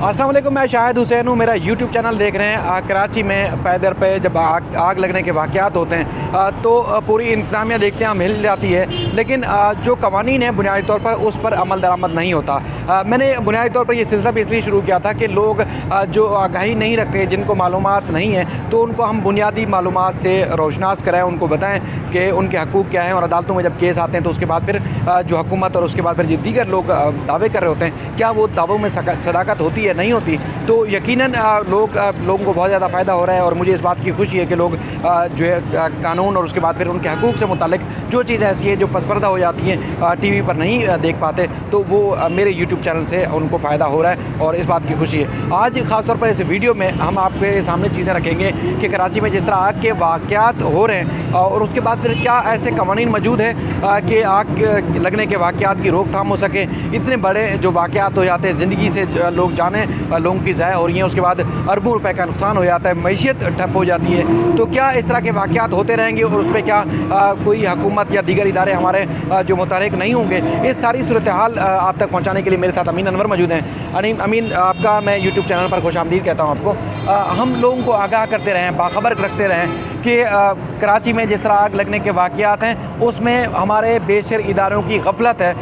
अस्सलाम वालेकुम, मैं शाहिद हुसैन हूँ। मेरा यूट्यूब चैनल देख रहे हैं। कराची में पैदर पे जब आग लगने के वाक़यात होते हैं तो पूरी इंतज़ामिया देखते हैं हम हिल जाती है, लेकिन जो कवानीन है बुनियादी तौर पर उस पर अमल दरामद नहीं होता। मैंने बुनियादी तौर पर ये सिलसिला भी इसलिए शुरू किया था कि लोग जो आगाही नहीं रखते, जिनको मालूमात नहीं है, तो उनको हम बुनियादी मालूमात से रोशनास कराएँ, उनको बताएँ कि उनके हकूक़ क्या हैं। और अदालतों में जब केस आते हैं तो उसके बाद फिर जो हुकूमत और उसके बाद फिर जो दीगर लोग दावे कर रहे होते हैं, क्या वो दावों में सदाकत होती है, नहीं होती। तो यकीनन लोगों को बहुत ज़्यादा फ़ायदा हो रहा है। और मुझे इस बात की खुशी है कि लोग जो है कानून और उसके बाद फिर उनके हकूक़ से मुतालिक जो चीज़ें ऐसी हैं जो पसपर्दा हो जाती हैं, टीवी पर नहीं देख पाते, तो वो मेरे यूट्यूब चैनल से उनको फ़ायदा हो रहा है और इस बात की खुशी है। आज ख़ास तौर पर इस वीडियो में हम आपके सामने चीज़ें रखेंगे कि कराची में जिस तरह आग के वाक़यात हो रहे हैं और उसके बाद फिर क्या ऐसे कवानीन मौजूद है कि आग लगने के वाक़यात की रोकथाम हो सके। इतने बड़े जो वाक़यात हो जाते हैं, ज़िंदगी से लोग जाने लोगों की ज़ाया हो रही हैं, उसके बाद अरबों रुपए का नुकसान हो जाता है, मईशत ठप हो जाती है। तो क्या इस तरह के वाक़यात होते रहेंगे और उस पर क्या कोई हुकूमत या दीगर इदारे हमारे जो मुतहरिक नहीं होंगे? इस सारी सूरत हाल आप तक पहुँचाने के लिए मेरे साथ अमीन अनवर मौजूद हैं। अमीन, आपका मैं यूट्यूब चैनल पर खुशामदीद कहता हूँ आपको। हम लोगों को आगाह करते रहें, बाखबर रखते रहें कि कराची में जिस तरह आग लगने के वाक़यात हैं उसमें हमारे बेशर इदारों की गफलत है।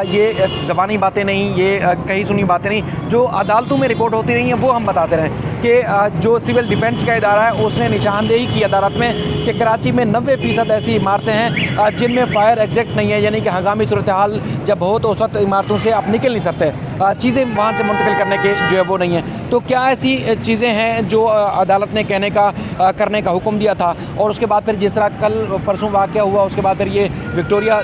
ये ज़बानी बातें नहीं, ये कहीं सुनी बातें नहीं, जो अदालतों में रिपोर्ट होती रही हैं वो हम बताते रहें कि जो सिविल डिफेंस का इदारा है उसने निशानदेही की अदालत में कि कराची में 90% ऐसी इमारतें हैं जिनमें फ़ायर एग्जैक्ट नहीं है, यानी कि हंगामी सूरत हाल जब हो तो उस वक्त इमारतों से आप निकल नहीं सकते, चीज़ें वहाँ से मुंतकिल करने के जो है वो नहीं है। तो क्या ऐसी चीज़ें हैं जो अदालत ने करने का हुक्म दिया था और उसके बाद फिर जिस तरह कल परसों वाक़या हुआ, उसके बाद फिर ये विक्टोरिया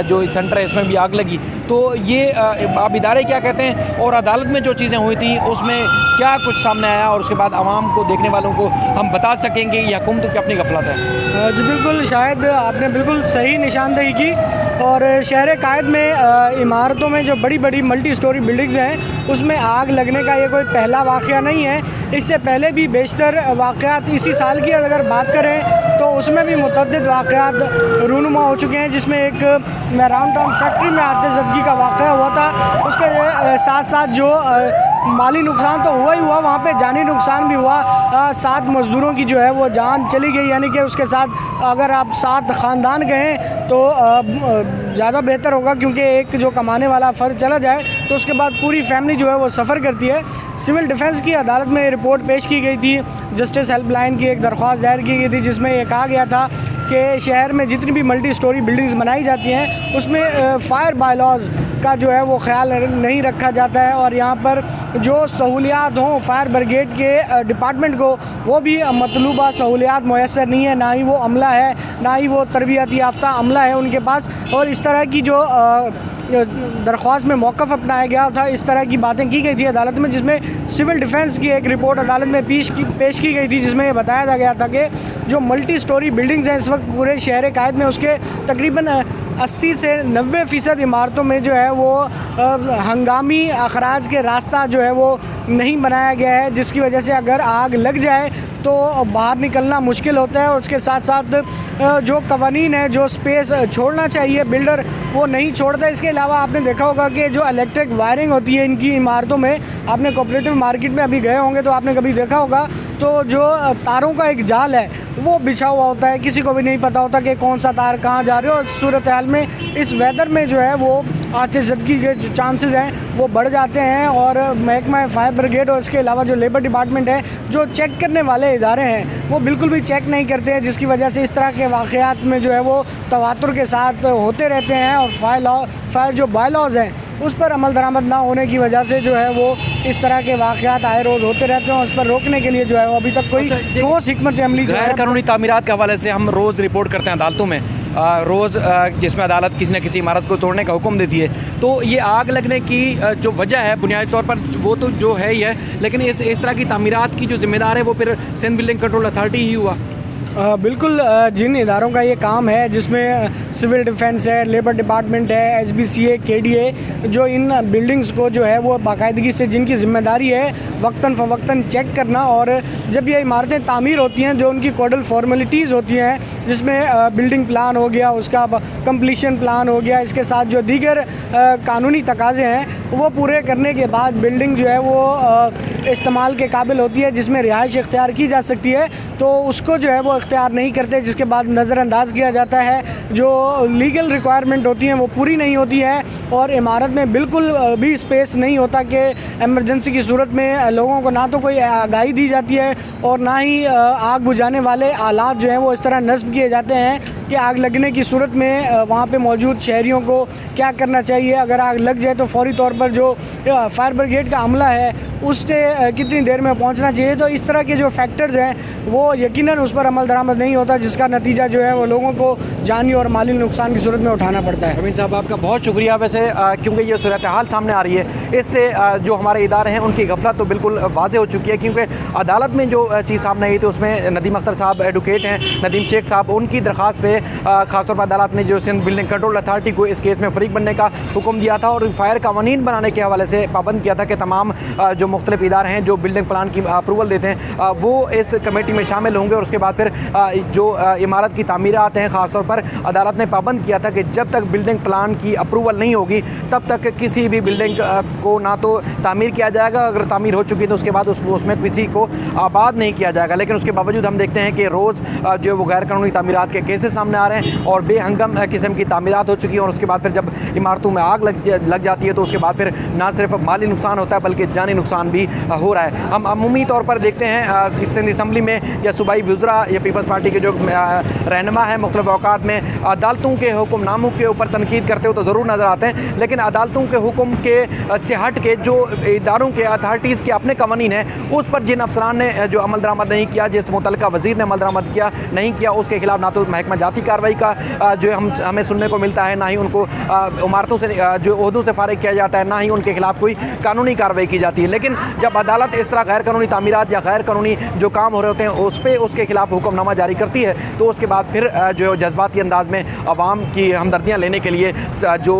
जो सेंटर है इसमें भी आग लगी, तो ये आप इदारे क्या कहते हैं और अदालत में जो चीज़ें हुई थी उसमें क्या कुछ सामने आया और उसके बाद आवाम को, देखने वालों को हम बता सकेंगे ये हुकूमत की अपनी गफलत है? जी बिल्कुल, शायद आपने बिल्कुल सही निशानदेही की। और शहर कायद में इमारतों में जो बड़ी बड़ी मल्टी स्टोरी बिल्डिंग्स हैं उसमें आग लगने का ये कोई पहला वाक़या नहीं है। इससे पहले भी बेशतर वाक़यात इसी साल की अगर बात करें तो उसमें भी मुतअद्दिद वाक़यात रूनुमा हो चुके हैं, जिसमें एक राउंड टाउन फैक्ट्री में आतिशज़दगी का वाक़या हुआ था। उसके साथ साथ जो माली नुकसान तो हुआ ही हुआ, वहाँ पे जानी नुकसान भी हुआ। 7 मज़दूरों की जो है वो जान चली गई, यानी कि उसके साथ अगर आप 7 ख़ानदान गए तो ज़्यादा बेहतर होगा, क्योंकि एक जो कमाने वाला फ़र्द चला जाए तो उसके बाद पूरी फैमिली जो है वो सफ़र करती है। सिविल डिफेंस की अदालत में रिपोर्ट पेश की गई थी, जस्टिस हेल्पलाइन की एक दरख्वास्त दायर की गई थी जिसमें ये कहा गया था कि शहर में जितनी भी मल्टी स्टोरी बिल्डिंग्स बनाई जाती हैं उसमें फ़ायर बायलॉज़ का जो है वो ख्याल नहीं रखा जाता है और यहाँ पर जो सहूलियात हों फायर ब्रिगेड के डिपार्टमेंट को, वो भी मतलूबा सहूलियात मुयस्सर नहीं है, ना ही वो अमला है, ना ही वो तरबियत याफ्ता अमला है उनके पास। और इस तरह की जो दरख्वास्त में मौक़िफ़ अपनाया गया था, इस तरह की बातें की गई थी अदालत में, जिसमें सिविल डिफेंस की एक रिपोर्ट अदालत में पेश की गई थी, जिसमें ये बताया गया था कि जो मल्टी स्टोरी बिल्डिंग्स हैं इस वक्त पूरे शहर कायद में, उसके तकरीबन 80 से 90% इमारतों में जो है वो हंगामी अखराज के रास्ता जो है वो नहीं बनाया गया है, जिसकी वजह से अगर आग लग जाए तो बाहर निकलना मुश्किल होता है। और उसके साथ साथ जो कवानीन है, जो स्पेस छोड़ना चाहिए बिल्डर, वो नहीं छोड़ता। इसके अलावा आपने देखा होगा कि जो इलेक्ट्रिक वायरिंग होती है इनकी इमारतों में, आपने कोऑपरेटिव मार्केट में अभी गए होंगे तो आपने कभी देखा होगा, तो जो तारों का एक जाल है वो बिछा हुआ होता है, किसी को भी नहीं पता होता कि कौन सा तार कहाँ जा रहे हो। सूरत हाल में इस वेदर में जो है वो आतिशज़दगी के जो चांसेस हैं वो बढ़ जाते हैं। और महकमा फायर ब्रिगेड और इसके अलावा जो लेबर डिपार्टमेंट है, जो चेक करने वाले इदारे हैं, वो बिल्कुल भी चेक नहीं करते हैं, जिसकी वजह से इस तरह के वाक़यात में जो है वो तवातुर के साथ होते रहते हैं। और फायर जो बायलॉज़ हैं उस पर अमल दरामद ना होने की वजह से जो है वो इस तरह के वाक़यात आए रोज़ होते रहते हैं। और उस पर रोकने के लिए जो है वो अभी तक कोई ठोस हिकमत अमली गैर कानूनी तामीरात के हवाले से हम रोज़ रिपोर्ट करते हैं अदालतों में, रोज़ जिसमें अदालत किसी न किसी इमारत को तोड़ने का हुक्म देती है। तो ये आग लगने की जो वजह है बुनियादी तौर पर वो तो जो है ही है, लेकिन इस तरह की तामीरात की जो ज़िम्मेदार है वो फिर सिंध बिल्डिंग कंट्रोल अथॉरिटी ही हुआ। बिल्कुल, जिन इदारों का ये काम है, जिसमें सिविल डिफेंस है, लेबर डिपार्टमेंट है, SBCA, KDA, जो इन बिल्डिंग्स को जो है वो बाकायदगी से, जिनकी ज़िम्मेदारी है वक्तन फ़वक्तन चेक करना, और जब ये इमारतें तामीर होती हैं जो उनकी कोडल फॉर्मेलिटीज़ होती हैं जिसमें बिल्डिंग प्लान हो गया, उसका कंप्लीशन प्लान हो गया, इसके साथ जो दीगर कानूनी तकाज़े हैं वो पूरे करने के बाद बिल्डिंग जो है वो इस्तेमाल के काबिल होती है, जिसमें रिहाइश इख्तियार की जा सकती है, तो उसको जो है वो इख्तियार नहीं करते, जिसके बाद नज़रअंदाज किया जाता है। जो लीगल रिक्वायरमेंट होती हैं वो पूरी नहीं होती है और इमारत में बिल्कुल भी स्पेस नहीं होता कि एमरजेंसी की सूरत में लोगों को ना तो कोई आगाही दी जाती है और ना ही आग बुझाने वाले आलात जो हैं वो इस तरह नस्ब किए जाते हैं कि आग लगने की सूरत में वहाँ पे मौजूद शहरियों को क्या करना चाहिए। अगर आग लग जाए तो फौरी तौर पर जो फायर ब्रिगेड का अमला है उससे कितनी देर में पहुँचना चाहिए। तो इस तरह के जो फैक्टर्स हैं वो यकीनन उस पर अमल दरामद नहीं होता, जिसका नतीजा जो है वो लोगों को जानी और माली नुकसान की सूरत में उठाना पड़ता है। अमीन साहब आपका बहुत शुक्रिया। वैसे क्योंकि ये सूरत हाल सामने आ रही है, इससे जो हमारे इदारे हैं उनकी गफलत तो बिल्कुल वाज़ेह हो चुकी है, क्योंकि अदालत में जो चीज़ सामने आई थी उसमें नदीम अख्तर साहब एडवोकेट हैं, नदीम शेख साहब, उनकी दरख्वास्त पे खासतौर पर अदालत ने जो सिंध बिल्डिंग कंट्रोल अथॉरिटी को इस केस में फ़रीक बनने का हुक्म दिया था और फायर कानून बनाने के हवाले से पाबंद किया था कि तमाम जो मुख्तलिफ इदारे हैं जो बिल्डिंग प्लान की अप्रूवल देते हैं वो इस कमेटी में शामिल होंगे। और उसके बाद फिर जो इमारत की तामीरात हैं, ख़ासतौर पर अदालत ने पाबंद किया था कि जब तक बिल्डिंग प्लान की अप्रूवल नहीं होगी तब तक किसी भी बिल्डिंग को ना तो तामीर किया जाएगा, अगर तामीर हो चुकी है तो उसके बाद उसमें किसी को आबाद नहीं किया जाएगा। लेकिन उसके बावजूद हम देखते हैं कि रोज़ जो वो गैर कानूनी तामीरात के केसेस सामने आ रहे हैं और बेहंगम किस्म की तामीरात हो चुकी हैं। और उसके बाद फिर जब इमारतों में आग लग जाती है तो उसके बाद फिर ना सिर्फ माली नुकसान होता है बल्कि जानी नुकसान भी हो रहा है। हम अमूमी तौर पर देखते हैं सिंध असम्बली में या सूबाई वज़रा या पीपल्स पार्टी के जो रहनुमा है मुख्तलिफ औकात में अदालतों के हुक्मनामों के ऊपर तनकीद करते हो तो ज़रूर नज़र आते हैं, लेकिन अदालतों के हुक्म के से हट के जो इदारों के अथॉरिटीज़ के अपने कवानीन हैं उस पर जिन अफसरान ने जो अमल दरामद नहीं किया, जिस मुतल्लिका वज़ीर ने अमल दरामद किया नहीं किया, उसके खिलाफ ना तो महकमा जाती कार्रवाई का जो हमें सुनने को मिलता है, ना ही उनको इमारतों से जो ओहदों से फारिग किया जाता है, ना ही उनके खिलाफ कोई कानूनी कार्रवाई की जाती है। लेकिन जब अदालत इस तरह गैर कानूनी तामीरात या गैर कानूनी जो काम हो रहे होते हैं उस पर उसके खिलाफ हुक्मनामा जारी करती है तो उसके बाद फिर जो जज्बाती अंदाज में अवाम की हमदर्दियाँ लेने के लिए जो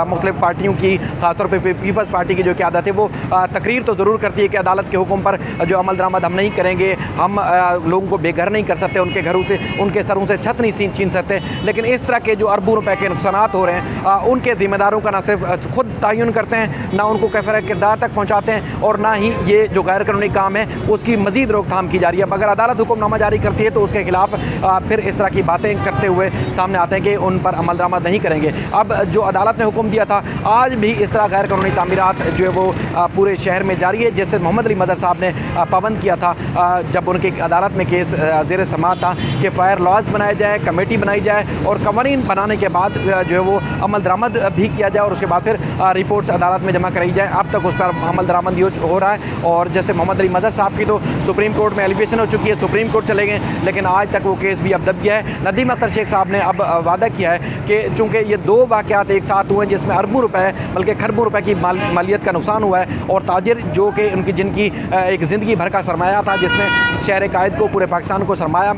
मुख्तलिफ पार्टियों की खासतौर पर पीपल्स पार्टी की जो क़यादत है वो तकरीर तो ज़रूर करती है कि अदालत के हुक्म पर जो अमल दरामद हम नहीं करेंगे, हम लोगों को बेघर नहीं कर सकते, उनके घरों से उनके सरों से छत नहीं छीन सकते। लेकिन इस तरह के जो अरबों रुपए के नुकसान हो रहे हैं उनके ज़िम्मेदारों का ना सिर्फ खुद तयन करते हैं, ना उनको कैफर किरदार तक पहुँचाते हैं और ना ही ये जो गैर कानूनी काम है उसकी मज़ीद रोकथाम की जा रही है। अगर अदालत हुक्मनामा जारी करती है तो उसके खिलाफ फिर इस तरह की बातें करते हुए सामने आते हैं कि उन पर अमल दरामद नहीं करेंगे। अब जो अदालत ने हुक्म दिया था आज भी इस तरह गैर कानूनी तामीरात जो है वो पूरे शहर में जारी है, जैसे मोहम्मद अली मदर साहब ने पाबंद किया था जब उनके अदालत में केस ज़ेर समाअत था कि फायर लॉज बनाए जाए, कमेटी बनाई जाए और कवानीन बनाने के बाद जो है वो अमल दरामद भी किया जाए और उसके बाद फिर रिपोर्ट्स अदालत में जमा कराई जाए। अब तक उस पर अमल दरामद हो रहा है और जैसे मोहम्मद अली मदर साहब की तो सुप्रीम कोर्ट में एलिगेशन हो चुकी है, सुप्रीम कोर्ट चले गए, लेकिन आज तक वो केस भी अब दब गया है। नदीम अख्तर शेख साहब ने अब वादा किया है कि चूँकि ये दो वाक़यात एक साथ हुए जिसमें अरबों रुपए बल्कि खरबों रुपए की मालियत का नुकसान हुआ है और ताजिर जो कि जिनकी एक ज़िंदगी भर का सरमाया था, जिसमें शहर कायद को पूरे पाकिस्तान को सरमाया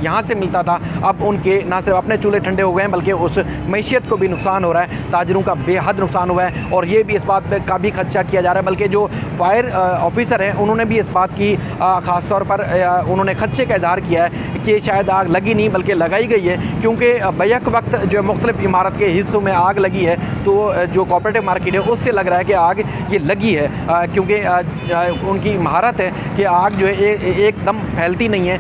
यहाँ से मिलता था, अब उनके ना सिर्फ अपने चूल्हे ठंडे हो गए हैं बल्कि उस मैशियत को भी नुकसान हो रहा है, ताजिरों का बेहद नुकसान हुआ है। और ये भी इस बात का भी खदशा किया जा रहा है, बल्कि जो फायर ऑफिसर हैं उन्होंने भी इस बात की ख़ास तौर पर उन्होंने खदशे का इजहार किया है कि शायद आग लगी नहीं बल्कि लगाई गई है, क्योंकि बैक वक्त जो मुख्तलिफ इमारत के हिस्सों में आग लगी है तो जो कोऑपरेटिव मार्केट है उससे लग रहा है कि आग ये लगी है, क्योंकि उनकी महारत है कि आग जो है एकदम फैलती नहीं है,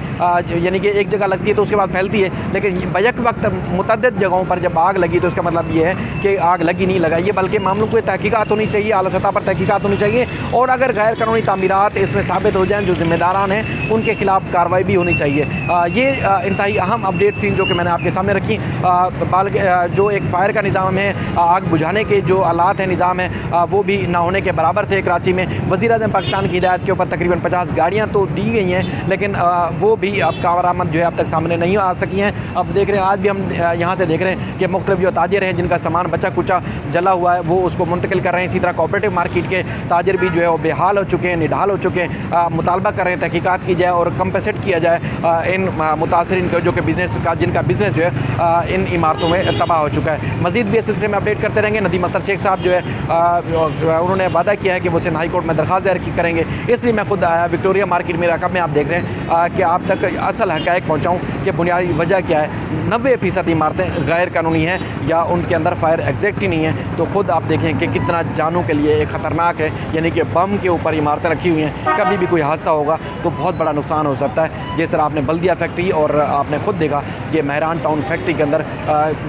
यानी कि एक जगह लगती है तो उसके बाद फैलती है, लेकिन बैक वक्त मुतअद्दिद जगहों पर जब आग लगी तो इसका मतलब ये है कि आग लगी नहीं लगाई है, बल्कि मामलों को तहकीकात होनी चाहिए, आला सतह पर तहकीकात होनी चाहिए और अगर गैर कानूनी तामीरात इसमें साबित हो जाएँ जो ज़िम्मेदारान हैं उनके खिलाफ कार्रवाई भी होनी चाहिए। ये इंतहाई अहम अपडेट सीन जो कि मैंने आपके सामने रखी, जो एक फ़ायर का निज़ाम है, आग बुझाने के जो आलात हैं निज़ाम है वो भी ना होने के बराबर थे। कराची में वज़ीर-ए-आज़म पाकिस्तान की हिदायत के ऊपर तकरीबन 50 गाड़ियाँ तो दी गई हैं, लेकिन वो भी अब कारामद जो है अब तक सामने नहीं आ सकी हैं। अब देख रहे हैं आज भी हम यहाँ से देख रहे हैं कि मुख्तलिफ जो ताजिर हैं जिनका सामान बचा कुचा जला हुआ है वो उसको मुंतकिल कर रहे हैं। इसी तरह कोऑपरेटिव मार्केट के ताजिर भी जो है वो बेहाल हो चुके हैं, निढाल हो चुके हैं, मुतालबा कर रहे हैं तहकीकात की जाए और कंपनसेट किया जाए इन मुतासरीन को जो कि बिज़नेस का जिनका बिज़नेस जो है इन इमारतों में तबाह हो चुका है। मज़ीद भी इस सिलसिले में अपडेट करते रहेंगे। नदीम अख्तर शेख साहब जो है उन्होंने वादा किया है कि वो सिंध हाई कोर्ट में दरख्वास्त दायर करेंगे, इसलिए मैं खुद आया विक्टोरिया मार्केट में रकम में आप देख रहे हैं कि आप तक असल हक़ाइक़ पहुँचाऊँ कि बुनियादी वजह क्या है। 90% इमारतें गैर कानूनी हैं या उनके अंदर फायर एग्जैक्ट ही नहीं है, तो खुद आप देखें कि कितना जानों के लिए एक ख़तरनाक है, यानी कि बम के ऊपर इमारतें रखी हुई हैं। कभी भी कोई हादसा होगा तो बहुत बड़ा नुकसान हो सकता है। जिस तरह आपने बल्दिया फैक्ट्री और आपने खुद देखा कि महरान टाउन फैक्ट्री के अंदर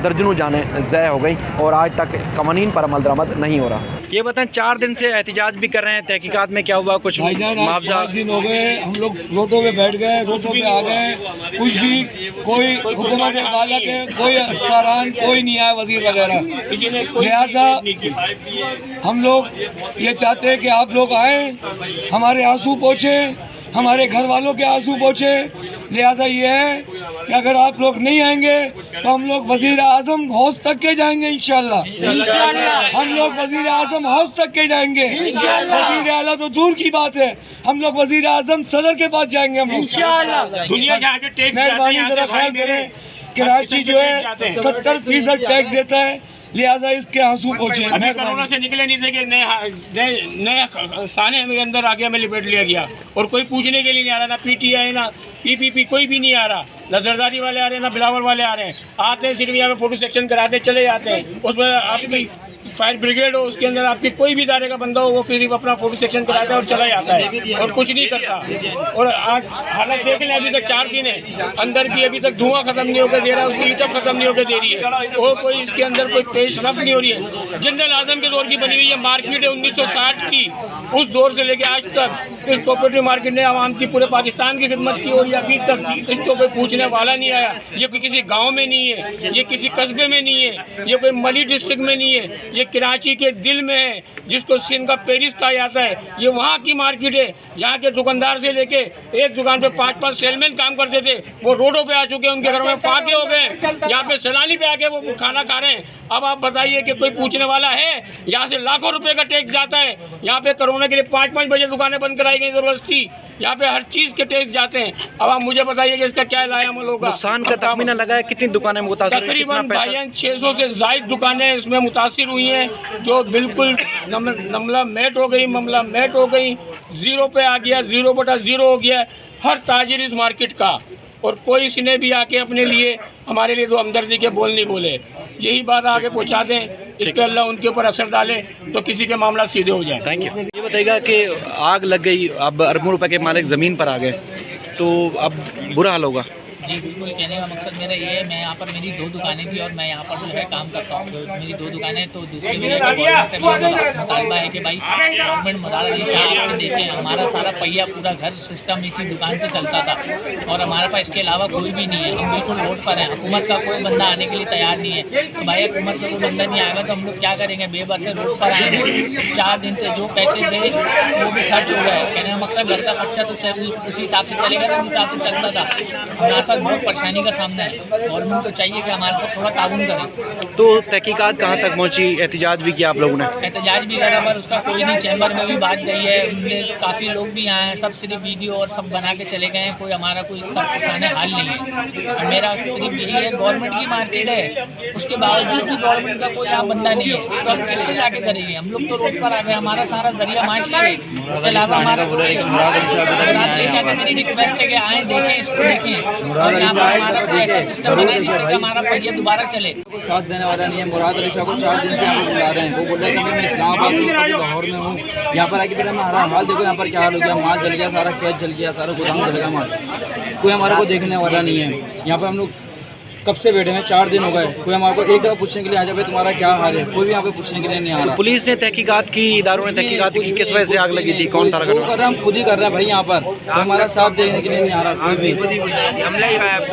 दर्जनों जानें ज़ाया हो गई और आज तक कवानीन पर अमल दरामद नहीं हो रहा। ये बताएं, 4 दिन से एहतिजाज भी कर रहे हैं, तहकीकात में क्या हुआ? कुछ मुआवजा? 5 दिन हो गए, हम लोग रोडों पे बैठ गए, रोडों पे आ गए, कुछ भी कोई हुकूमत वाला के कोई अफसरान कोई नहीं आया, वजीर वगैरह। लिहाजा हम लोग ये चाहते हैं कि आप लोग आए, हमारे आंसू पोंछे, हमारे घर वालों के आंसू पोंछे। लिहाजा ये है कि अगर आप लोग नहीं आएंगे तो हम लोग वजीर आजम हाउस तक के जाएंगे इंशाल्लाह। हम लोग वजीर आजम हाउस तक के जाएंगे। वजीर आला तो दूर की बात है, हम लोग वजीर आजम सदर के पास जाएंगे हम लोग इंशाल्लाह। दुनिया के आगे टैक्स मेहरबानी जरा ख्याल करें, कराची जो है 70% टैक्स देता है, लिहाजा इसके आंसू पहुँचे। अभी कोरोना से निकले नहीं थे कि नए साने के अंदर आगे हमें लिपेट लिया गया और कोई पूछने के लिए नहीं आ रहा, ना पीटीआई ना पीपीपी कोई भी नहीं आ रहा, ना जरदारी वाले आ रहे हैं ना बिलावल वाले आ रहे हैं। आते हैं सिर्फ यहाँ पे फोटो सेक्शन कराते चले जाते हैं, उसमें आपकी फायर ब्रिगेड हो, उसके अंदर आपकी कोई भी इदारे का बंदा हो, वो फिर अपना फोटो सेक्शन कराता है और चला जाता है और कुछ नहीं करता। और आज हालत देख लें, अभी तक 4 दिन है, अंदर की अभी तक धुआं खत्म नहीं होकर दे रहा है, उसकी ईटअप खत्म नहीं होकर दे रही है, वो कोई इसके अंदर कोई पेशरफ्त नहीं हो रही है। जनरल आजम के दौर की बनी हुई ये मार्केट है 1960 की, उस दौर से लेके आज तक इस कोऑपरेटिव मार्केट ने आवाम की पूरे पाकिस्तान की खिदमत की और अभी तक इसको कोई पूछने वाला नहीं आया। ये कोई किसी गाँव में नहीं है, ये किसी कस्बे में नहीं है, ये कोई मली डिस्ट्रिक्ट में नहीं है, ये कराची के दिल में है, जिसको सिंध का पेरिस कहा जाता है। ये वहाँ की मार्केट है, यहाँ के दुकानदार से लेके एक दुकान पे 5-5 सेलमैन काम करते थे, वो रोडों पे आ चुके हैं, उनके घरों में फाके हो गए, यहाँ पे सैलानी पे आके वो खाना खा रहे हैं। अब आप बताइए कि कोई पूछने वाला है? यहाँ से लाखों रुपए का टैक्स जाता है, यहाँ पे कोरोना के लिए 5-5 बजे दुकानें बंद कराई गई जबरदस्ती, यहाँ पे हर चीज़ के टैक्स जाते हैं। अब आप मुझे बताइए कि इसका क्या लायामल होगा? नुकसान का तखमीना लगा है, कितनी दुकानें मुतासिर? तकरीबन 600 से ज़ायद दुकानें इसमें मुतासिर हुई हैं, जो बिल्कुल नमला मेट हो गई, मामला मेट हो गई, ज़ीरो पे आ गया, 0/0 हो गया हर ताजिर इस मार्केट का। और कोई इसने भी आके अपने लिए हमारे लिए तो हमदर्दी के बोल नहीं बोले। यही बात आगे पहुंचा दें, इस पर अल्लाह उनके ऊपर असर डाले तो किसी के मामला सीधे हो जाए। Thank you. ये बताइएगा कि आग लग गई, अब अरबों रुपए के मालिक ज़मीन पर आ गए, तो अब बुरा हाल होगा। जी बिल्कुल, कहने का मकसद मेरा ये है, मैं यहाँ पर मेरी 2 दुकानें थी और मैं यहाँ पर जो है काम करता हूँ, तो मेरी 2 दुकानें, तो दूसरी मेरी मुतालबा है कि भाई गवर्नमेंट मुराद अली शाह आपने देखें, हमारा सारा पहिया पूरा घर सिस्टम इसी दुकान से चलता था और हमारे पास इसके अलावा कोई भी नहीं है। हम बिल्कुल रोड पर हैं, हुकूमत का कोई बंदा आने के लिए तैयार नहीं है। तो भाई हुकूमत का कोई बंदा नहीं आएगा तो हम लोग क्या करेंगे? बेबस से रोड पर आएंगे। 4 दिन से जो पैसे थे वो भी खर्च हो गए। कहने का मकसद घर का खर्चा तो उसी हिसाब से चलेगा, जिस हिसाब से चलता था। हमारे साथ बहुत परेशानी का सामना है, गवर्नमेंट को चाहिए कि हमारे साथ थोड़ा ताउन करें। तो तहकीकात कहाँ तक पहुँची? एहतिजाज भी किया आप लोगों ने? एहतजाज भी करा पर उसका कोई नहीं, चैम्बर में भी बात गई है, उनके काफ़ी लोग भी आए हैं, सब सिर्फ वीडियो और सब बना के चले गए हैं, कोई हमारा कोई परेशानी हाल नहीं है। और मेरा सिर्फ यही है, गवर्नमेंट की मार्केट है, उसके बावजूद भी गवर्नमेंट का कोई यहाँ बंदा नहीं है, तो हम किससे जाके करेंगे? हम लोग तो रोड पर आ गए, हमारा सारा जरिया माश है। उसके अलावा हमारा मेरी रिक्वेस्ट है कि आएँ देखें, इसको देखें और यहाँ पर हमारा कोई ऐसा सिस्टम बनाए जिससे कि हमारा पहिया दोबारा चले। साथ देने वाला नहीं है। मुराद अली शाह को 4 दिन से यहाँ पे बुला रहे हैं, वो बोल रहे हैं कि मैं इस्लामाबाद में हूँ, कभी लाहौर में हूँ, यहाँ पर आके फिर हमारा हाल देखो, यहाँ पर क्या हाल हो गया, माल जल गया, सारा कैश जल गया, सारा गोदाम जल गया, माल कोई हमारे को देखने वाला नहीं है। यहाँ पर हम लोग कब से बैठे हैं, 4 दिन हो गए, कोई हमारे को एक दफ़ा पूछने के लिए आ जाए तुम्हारा क्या हाल है, कोई भी यहाँ पे पूछने के लिए नहीं आ रहा। पुलिस ने तहकीकात की, इदारों ने तहकीकात की, किस वजह से आग लगी थी, कौन था? कर रहे हम खुद ही कर रहे हैं भाई, यहाँ पर हमारा साथ देने के लिए नहीं आ रहा कोई भी।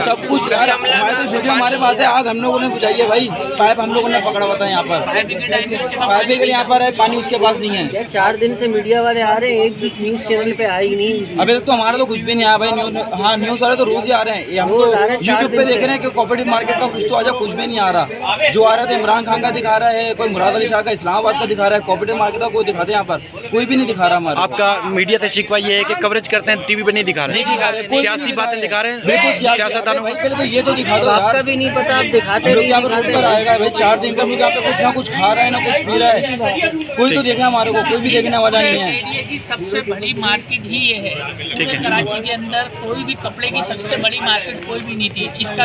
सब कुछ यार हमारे तो वीडियो हमारे पास है, आग हम लोगों ने बुझाई है भाई, पाइप हम लोगों ने पकड़ा हुआ था यहाँ पर, फायर ब्रिगेड यहाँ पर है, पानी उसके पास नहीं है। 4 दिन से मीडिया वाले आ रहे हैं, एक भी न्यूज़ चैनल पे आए ही नहीं। अभी तक तो हमारा तो कुछ भी नहीं आया भाई। न्यूज़, हाँ न्यूज़ वाले तो रोज ही आ रहे हैं, हम तो यूट्यूब पे देख रहे हैं कि कोऑपरेटिव कोऑपरेटिव मार्केट का कुछ तो आ जाए, कुछ भी नहीं आ रहा। जो आ रहा था इमरान खान का दिखा रहा है, कोई मुराद अली शाह का इस्लामाबाद का दिखा रहा है, कोऑपरेटिव मार्केट का कोई दिखाते हैं यहाँ पर, कोई भी नहीं दिखा रहा हमारा। आपका मीडिया से शिकवा ये है कि कवरेज करते हैं टीवी पे नहीं दिखा रहे, सियासी बातें दिखा रहे हैं, बिल्कुल सियासतदानों। भाई पहले तो ये तो दिखा दो यार। आपका भी नहीं पता, आप दिखाते नहीं, यहाँ पर रोड पर आएगा भाई 4 दिन का, यहाँ पे कुछ ना कुछ खा रहा है ना कुछ पी रहा है, कोई तो देखे हमारे को, कोई भी देखने वाला नहीं है। एरिया की सबसे बड़ी मार्केट ही ये है। पूरे कराची के अंदर कोई भी कपड़े की सबसे बड़ी मार्केट कोई भी नहीं थी। इसका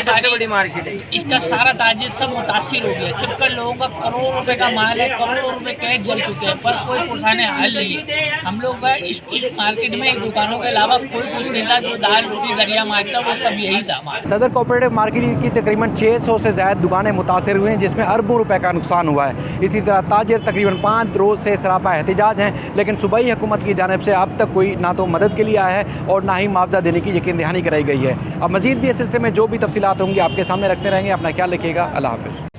सबसे बड़ी मार्केट है। इसका सारा ताजिर सब मुतासिर हो गया। चुपकर लोगों का करोड़ों रुपए का माल है, करोड़ों रुपए कैश जल चुके हैं, पर कोई पुरसाने हाल नहीं है। हम लोग का इस मार्केट में दुकानों के अलावा कोई कुछ नहीं था। जो दाल रोटी जरिया मारता वो सब यही था हमारा। सदर कोऑपरेटिव मार्केट की तकरीबन 600 से ज़्यादा दुकानें मुतासर हुई हैं, जिसमें अरबों रुपए का नुकसान हुआ है। इसी तरह ताजिर तकरीबन 5 रोज़ से सरापा एहतिजाज हैं, लेकिन सूबाई हुकूमत की जानिब से अब तक कोई ना तो मदद के लिए आया है और ना ही मुआवजा देने की यकीन दहानी कराई गई है। अब मज़ीद भी इस सिलसिले में जो भी तफसीलात होंगी आपके सामने रखते रहेंगे। अपना ख्याल रखिएगा। अल्लाह हाफ़िज़।